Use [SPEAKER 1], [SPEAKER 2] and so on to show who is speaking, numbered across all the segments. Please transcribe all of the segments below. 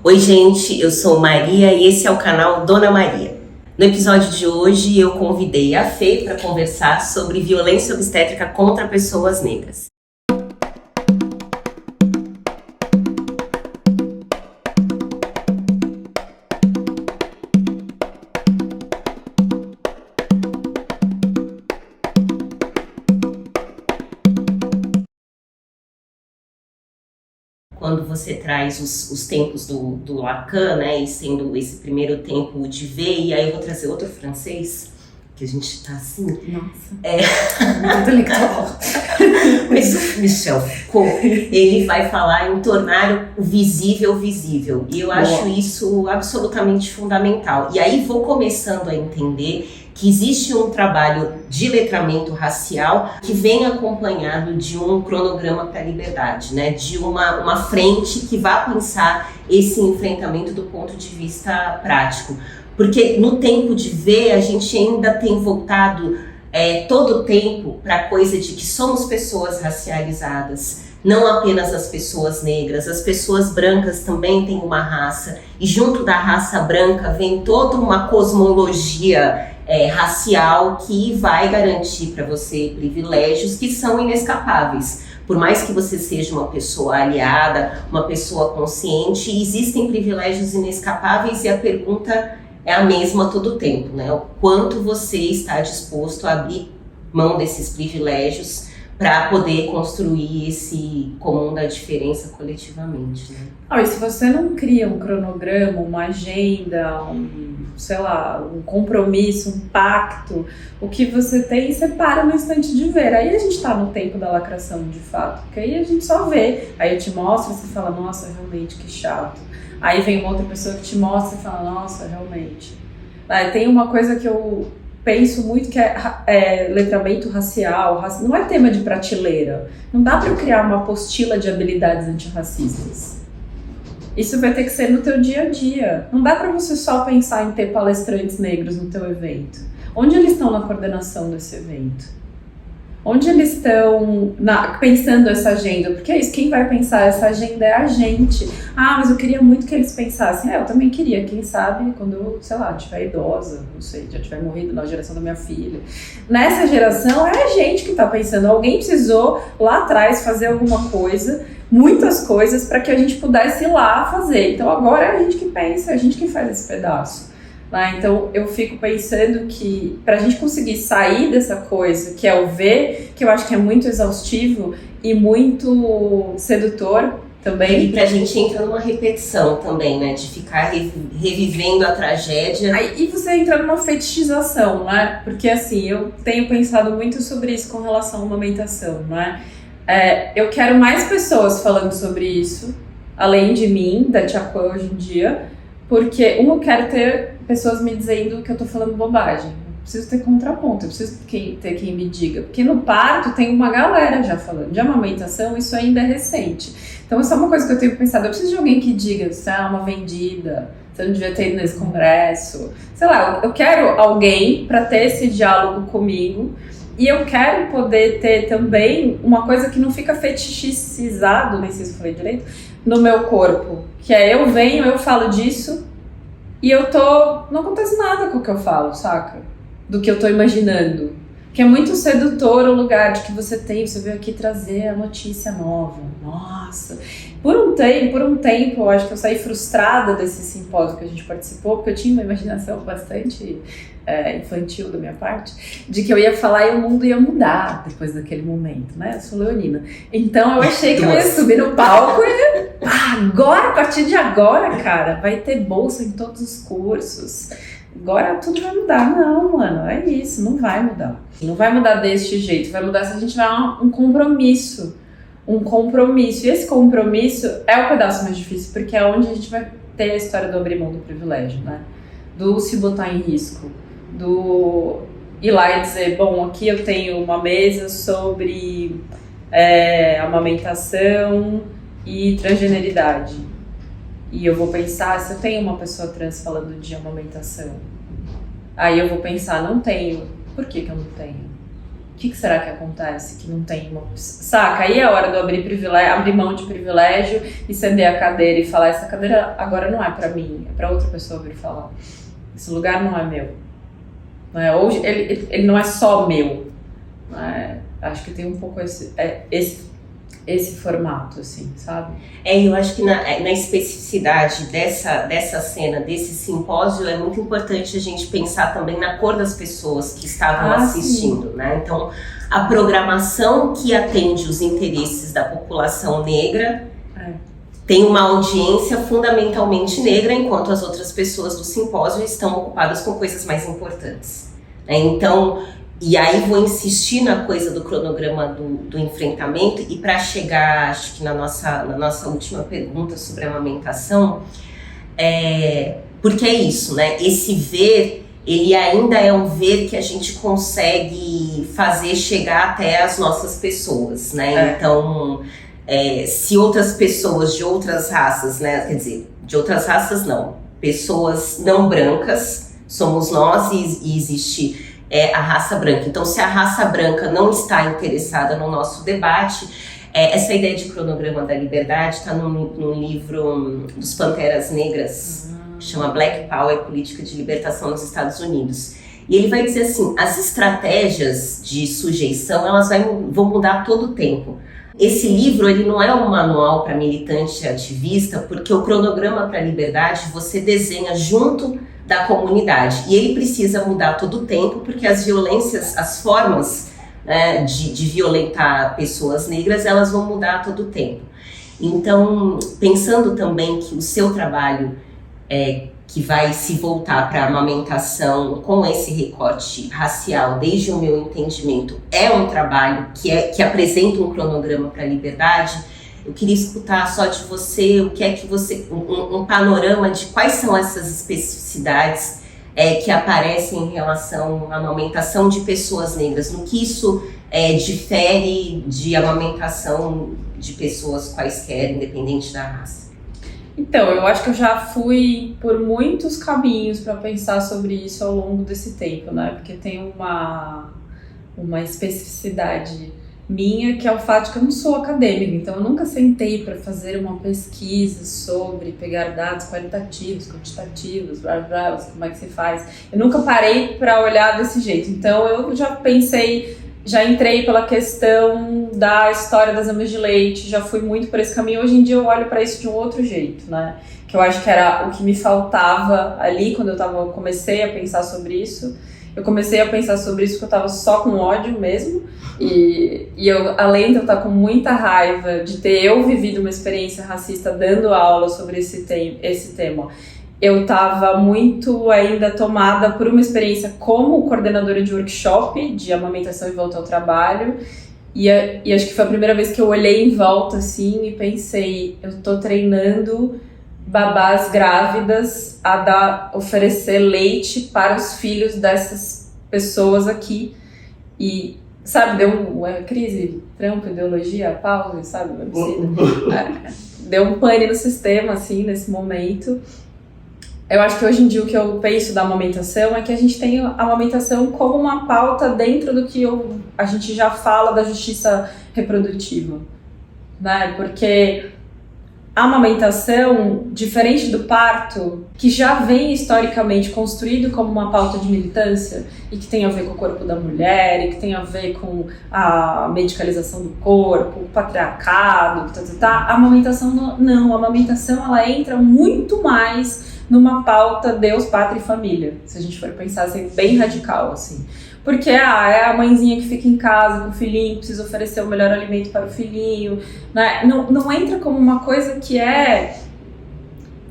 [SPEAKER 1] Oi gente, eu sou Maria e esse é o canal Dona Maria. No episódio de hoje eu convidei a Fê para conversar sobre violência obstétrica contra pessoas negras. Quando você traz os tempos do Lacan, né, e sendo esse primeiro tempo de ver, e aí eu vou trazer outro francês, que a gente tá assim...
[SPEAKER 2] Nossa, muito intelectual.
[SPEAKER 1] Mas o Michel Foucault, ele vai falar em tornar o visível visível, e eu acho isso absolutamente fundamental. E aí vou começando a entender que existe um trabalho de letramento racial que vem acompanhado de um cronograma para a liberdade, né? De uma frente que vá pensar esse enfrentamento do ponto de vista prático. Porque no tempo de ver, a gente ainda tem voltado todo o tempo para a coisa de que somos pessoas racializadas, não apenas as pessoas negras, as pessoas brancas também têm uma raça, e junto da raça branca vem toda uma cosmologia racial que vai garantir para você privilégios que são inescapáveis. Por mais que você seja uma pessoa aliada, uma pessoa consciente, existem privilégios inescapáveis e a pergunta é a mesma todo o tempo, né? O quanto você está disposto a abrir mão desses privilégios para poder construir esse comum da diferença coletivamente, né?
[SPEAKER 2] E se você não cria um cronograma, uma agenda, um compromisso, um pacto, o que você tem, você para no instante de ver. Aí a gente está no tempo da lacração, de fato, porque aí a gente só vê. Aí eu te mostro e você fala, nossa, realmente, que chato. Aí vem uma outra pessoa que te mostra e fala, nossa, realmente. Tem uma coisa que eu penso muito que é letramento racial, não é tema de prateleira. Não dá para criar uma apostila de habilidades antirracistas. Isso vai ter que ser no teu dia a dia. Não dá para você só pensar em ter palestrantes negros no teu evento. Onde eles estão na coordenação desse evento? Onde eles estão pensando essa agenda? Porque é isso, quem vai pensar essa agenda é a gente. Mas eu queria muito que eles pensassem. Eu também queria, quem sabe, quando eu, tiver idosa, não sei, já tiver morrido na geração da minha filha. Nessa geração é a gente que está pensando. Alguém precisou lá atrás fazer alguma coisa, muitas coisas, para que a gente pudesse ir lá fazer. Então agora é a gente que pensa, é a gente que faz esse pedaço. Então eu fico pensando que para a gente conseguir sair dessa coisa que é o ver, que eu acho que é muito exaustivo e muito sedutor também.
[SPEAKER 1] E pra gente entra numa repetição também, né? De ficar revivendo a tragédia.
[SPEAKER 2] E você entra numa fetichização, né? Porque assim, eu tenho pensado muito sobre isso com relação à amamentação, né? Eu quero mais pessoas falando sobre isso, além de mim, da Tia Coel hoje em dia, porque eu quero ter pessoas me dizendo que eu tô falando bobagem. Eu preciso ter contraponto, eu preciso ter quem me diga. Porque no parto tem uma galera já falando. De amamentação, isso ainda é recente. Então, isso é uma coisa que eu tenho pensado. Eu preciso de alguém que diga, você é uma vendida, você não devia ter ido nesse congresso. Sei lá, eu quero alguém para ter esse diálogo comigo. E eu quero poder ter também uma coisa que não fica fetichizado, nem sei se eu falei direito, no meu corpo. Que é, eu venho, eu falo disso, e não acontece nada com o que eu falo, saca? Do que eu tô imaginando. Que é muito sedutor o lugar de que você veio aqui trazer a notícia nova. Nossa! Por um tempo, eu acho que eu saí frustrada desse simpósio que a gente participou, porque eu tinha uma imaginação bastante infantil da minha parte, de que eu ia falar e o mundo ia mudar depois daquele momento, né? Eu sou leonina. Então eu achei que eu ia subir no palco e agora, a partir de agora, cara, vai ter bolsa em todos os cursos. Agora tudo vai mudar. Não, mano, é isso, não vai mudar. Não vai mudar deste jeito, vai mudar se a gente tiver um compromisso. Um compromisso. E esse compromisso é o pedaço mais difícil, porque é onde a gente vai ter a história do abrir mão do privilégio, né? Do se botar em risco. Do ir lá e dizer, bom, aqui eu tenho uma mesa sobre amamentação e transgeneridade. E eu vou pensar, se eu tenho uma pessoa trans falando de amamentação, aí eu vou pensar, não tenho. Por que eu não tenho? que será que acontece que não tem uma... Saca? Aí é a hora de eu abrir mão de privilégio, estender a cadeira e falar, essa cadeira agora não é pra mim, é pra outra pessoa vir falar. Esse lugar não é meu. Não é? Hoje ele não é só meu. Não é? Acho que tem um pouco esse formato, assim, sabe?
[SPEAKER 1] Eu acho que na especificidade dessa cena, desse simpósio, é muito importante a gente pensar também na cor das pessoas que estavam assistindo, né? Então, a programação que atende os interesses da população negra tem uma audiência fundamentalmente negra, enquanto as outras pessoas do simpósio estão ocupadas com coisas mais importantes, né? Então, e aí vou insistir na coisa do cronograma do enfrentamento, e para chegar, acho que na nossa última pergunta sobre a amamentação, porque é isso, né? Esse ver, ele ainda é um ver que a gente consegue fazer chegar até as nossas pessoas, né? Então, se outras pessoas de outras raças, né? Quer dizer, de outras raças não, pessoas não brancas, somos nós e existe... a raça branca. Então, se a raça branca não está interessada no nosso debate, essa ideia de cronograma da liberdade está no livro dos Panteras Negras, que chama Black Power, Política de Libertação nos Estados Unidos. E ele vai dizer assim, as estratégias de sujeição, elas vão mudar todo o tempo. Esse livro, ele não é um manual para militante ativista, porque o cronograma para a liberdade você desenha junto da comunidade. E ele precisa mudar todo o tempo, porque as violências, as formas, né, de violentar pessoas negras, elas vão mudar todo o tempo. Então, pensando também que o seu trabalho, que vai se voltar para a amamentação com esse recorte racial, desde o meu entendimento, é um trabalho que apresenta um cronograma para a liberdade, eu queria escutar só de você o que é que você... um panorama de quais são essas especificidades que aparecem em relação à amamentação de pessoas negras, no que isso difere de amamentação de pessoas quaisquer, independente da raça.
[SPEAKER 2] Então, eu acho que eu já fui por muitos caminhos para pensar sobre isso ao longo desse tempo, né? Porque tem uma especificidade minha, que é o fato de que eu não sou acadêmica, então eu nunca sentei para fazer uma pesquisa sobre pegar dados qualitativos, quantitativos, como é que se faz. Eu nunca parei para olhar desse jeito, então eu já entrei pela questão da história das amas de leite, já fui muito por esse caminho. Hoje em dia eu olho para isso de um outro jeito, né? Que eu acho que era o que me faltava ali quando comecei a pensar sobre isso. Eu comecei a pensar sobre isso porque eu tava só com ódio mesmo. E eu, além de eu estar com muita raiva de ter eu vivido uma experiência racista dando aula sobre esse tema, eu estava muito ainda tomada por uma experiência como coordenadora de workshop de amamentação e volta ao trabalho. E acho que foi a primeira vez que eu olhei em volta assim e pensei, eu tô treinando babás grávidas a oferecer leite para os filhos dessas pessoas aqui. E, sabe, deu uma crise, trampo, ideologia, pausa, sabe? Deu um pane no sistema, assim, nesse momento. Eu acho que hoje em dia o que eu penso da amamentação é que a gente tem a amamentação como uma pauta dentro do que a gente já fala da justiça reprodutiva, né? Porque a amamentação, diferente do parto, que já vem historicamente construído como uma pauta de militância e que tem a ver com o corpo da mulher, e que tem a ver com a medicalização do corpo, o patriarcado, a amamentação não. A amamentação ela entra muito mais numa pauta Deus, Pátria e Família, se a gente for pensar assim, bem radical, assim. Porque é a mãezinha que fica em casa com o filhinho, precisa oferecer o melhor alimento para o filhinho, né? Não entra como uma coisa que é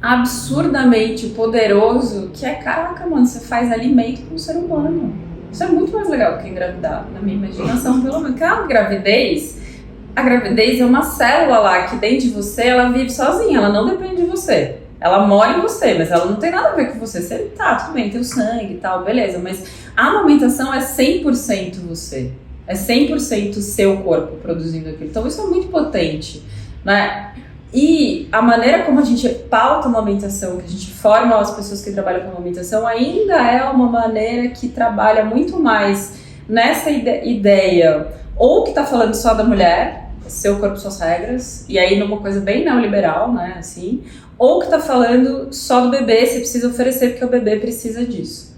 [SPEAKER 2] absurdamente poderoso, que é, caraca, mano, você faz alimento para um ser humano. Isso é muito mais legal do que engravidar, na minha imaginação, pelo menos. A gravidez é uma célula lá que dentro de você, ela vive sozinha, ela não depende de você. Ela mora em você, mas ela não tem nada a ver com você. Você tá, tudo bem, tem o sangue e tal, beleza. Mas a amamentação é 100% você. É 100% o seu corpo produzindo aquilo. Então isso é muito potente, né? E a maneira como a gente pauta a amamentação, que a gente forma as pessoas que trabalham com amamentação, ainda é uma maneira que trabalha muito mais nessa ideia, ou que tá falando só da mulher, seu corpo, suas regras, e aí numa coisa bem neoliberal, né, assim, ou que tá falando só do bebê, você precisa oferecer porque o bebê precisa disso.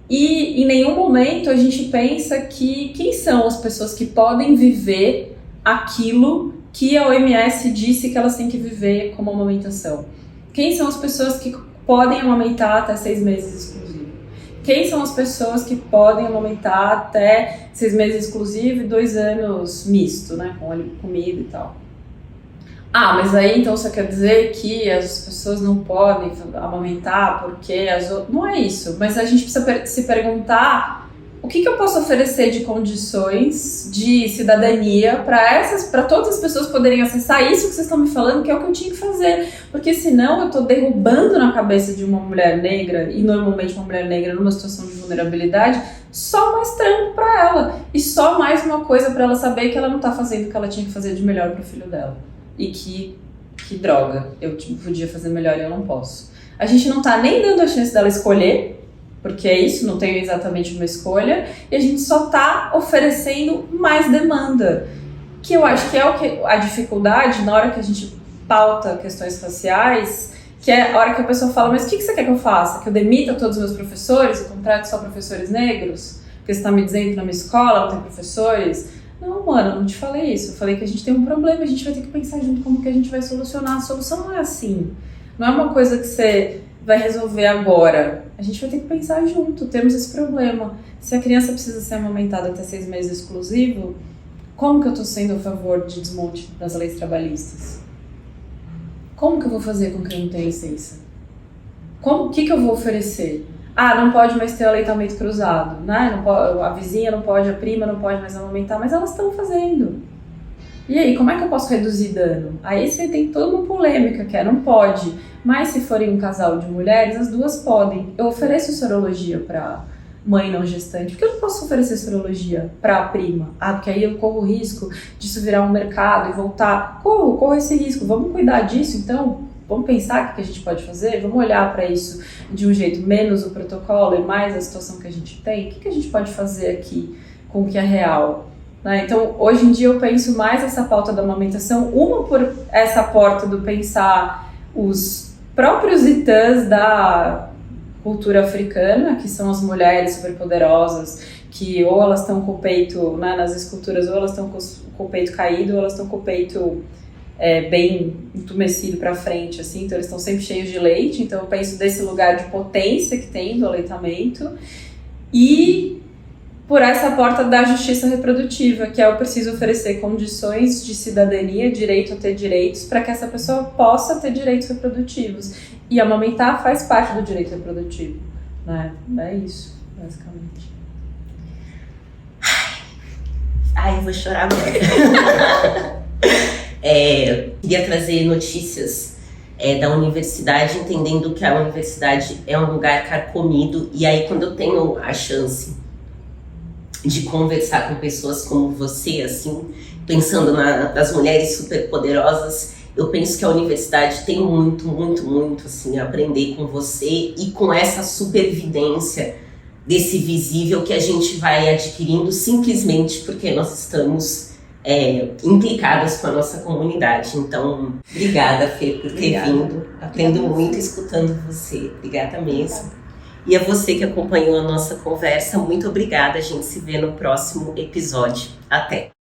[SPEAKER 2] E em nenhum momento a gente pensa que quem são as pessoas que podem viver aquilo que a OMS disse que elas têm que viver como amamentação. Quem são as pessoas que podem amamentar até 6 meses exclusivo? Quem são as pessoas que podem amamentar até 6 meses exclusivo e 2 anos misto, né, com comida e tal? Ah, mas aí então você quer dizer que as pessoas não podem amamentar porque as outras... Não é isso, mas a gente precisa se perguntar o que eu posso oferecer de condições de cidadania para todas as pessoas poderem acessar isso que vocês estão me falando, que é o que eu tinha que fazer. Porque senão eu estou derrubando na cabeça de uma mulher negra, e normalmente uma mulher negra numa situação de vulnerabilidade, só mais trampo para ela. E só mais uma coisa para ela saber que ela não está fazendo o que ela tinha que fazer de melhor para o filho dela. E que droga, eu podia fazer melhor e eu não posso. A gente não tá nem dando a chance dela escolher, porque é isso, não tem exatamente uma escolha, e a gente só tá oferecendo mais demanda, que eu acho que é a dificuldade na hora que a gente pauta questões raciais, que é a hora que a pessoa fala, mas o que você quer que eu faça? Que eu demita todos os meus professores e contrate só professores negros? Porque você tá me dizendo que na minha escola não tem professores? Não, mano, eu não te falei isso. Eu falei que a gente tem um problema, a gente vai ter que pensar junto como que a gente vai solucionar. A solução não é assim. Não é uma coisa que você vai resolver agora. A gente vai ter que pensar junto. Temos esse problema. Se a criança precisa ser amamentada até 6 meses exclusivo, como que eu tô sendo a favor de desmonte das leis trabalhistas? Como que eu vou fazer com quem não tem licença? O que eu vou oferecer? Ah, não pode mais ter aleitamento cruzado, né? Não pode, a vizinha não pode, a prima não pode mais amamentar, mas elas estão fazendo. E aí, como é que eu posso reduzir dano? Aí você tem toda uma polêmica, que é não pode, mas se forem um casal de mulheres, as duas podem. Eu ofereço sorologia para mãe não gestante, por que eu não posso oferecer sorologia para a prima? Ah, porque aí eu corro o risco disso virar um mercado e voltar. Corro esse risco, vamos cuidar disso, então... Vamos pensar o que a gente pode fazer? Vamos olhar para isso de um jeito menos o protocolo e mais a situação que a gente tem? O que a gente pode fazer aqui com o que é real? Né? Então, hoje em dia eu penso mais essa pauta da amamentação, uma por essa porta do pensar os próprios itãs da cultura africana, que são as mulheres superpoderosas, que ou elas estão com o peito, né, nas esculturas, ou elas estão com o peito caído, ou elas estão com o peito... bem entumecido para frente, assim, então eles estão sempre cheios de leite, então eu penso desse lugar de potência que tem do aleitamento, e por essa porta da justiça reprodutiva, que é eu preciso oferecer condições de cidadania, direito a ter direitos, para que essa pessoa possa ter direitos reprodutivos, e amamentar faz parte do direito reprodutivo, né? É isso, basicamente.
[SPEAKER 1] Ai, eu vou chorar agora. Queria trazer notícias da universidade, entendendo que a universidade é um lugar carcomido, e aí quando eu tenho a chance de conversar com pessoas como você, assim, pensando nas mulheres superpoderosas, eu penso que a universidade tem muito, muito, muito, assim, a aprender com você e com essa supervidência desse visível que a gente vai adquirindo simplesmente porque nós estamos implicadas com a nossa comunidade. Então, obrigada, Fê, por ter vindo. Aprendo muito escutando você. Obrigada mesmo. E a você que acompanhou a nossa conversa, muito obrigada. A gente se vê no próximo episódio. Até!